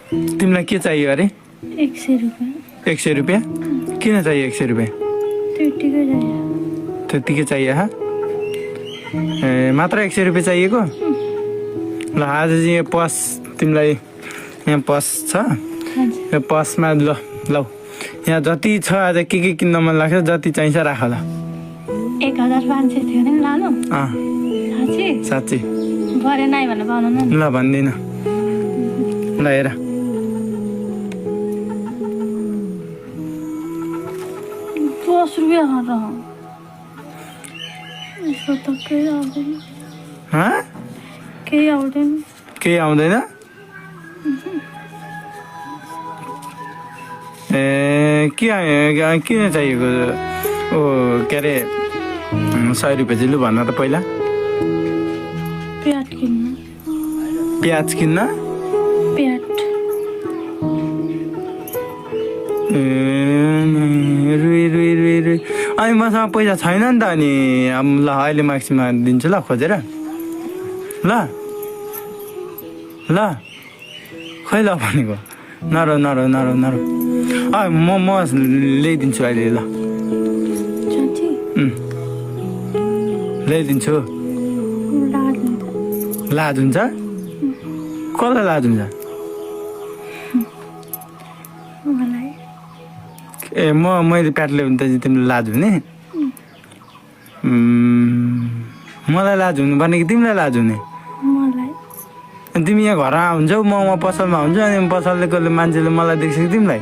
तिमीलाई के चाहियो अरे 100 रुपियाँ 100 रुपियाँ किन चाहियो 100 रुपियाँ त्यतिकै चाहियो त्यतिकै चाहियो हा ए मात्र 100 रुपियाँ चाहिएको ल आज चाहिँ यो पर्स तिमीलाई यहाँ पर्स छ हजुर यो पर्समा ल यहाँ जति छ आज के किन्न मन लाग्छ जति चाहिन्छ राख ल 1500 थियो नि लानु अँ साँच्ची साँच्ची भरे नाइ भन्नु पाउनु न ल भन्दिनँ ल हेर 10 रुपियाँ खर्च यसो त केही आउँदैन हाँ केही आउँदैन केही आउँदैन ए किन चाहिएको ओ के अरे 100 रुपियाँ चाहिँ लु भन्न त पहिला प्याट किन्न प्याज किन्न प्याट रुई अनि मसँग पैसा छैन नि त अनि अब ल अहिले माक्सिममा दिन्छु ल खोजेर ल ल खै ल भनेको नरो म ल्याइदिन्छु अहिले ल साँच्ची ल्याइदिन्छु लाज हुन्छ कसलाई लाज हुन्छ मलाई ए मैले प्याट ल्याउनु त तिमीलाई लाज हुने मलाई लाज हुनुपर्ने कि तिमीलाई लाज हुने मलाई अनि तिमी यहाँ घर हुन्छौ म पसलमा हुन्छु अनि पसलले कसले मान्छेले मलाई देख्छ कि तिमीलाई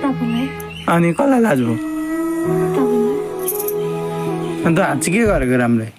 तपाईँलाई अनि कसलाई लाज भयो तपाईँलाई अन्त हात चाहिँ के गरेको राम्रै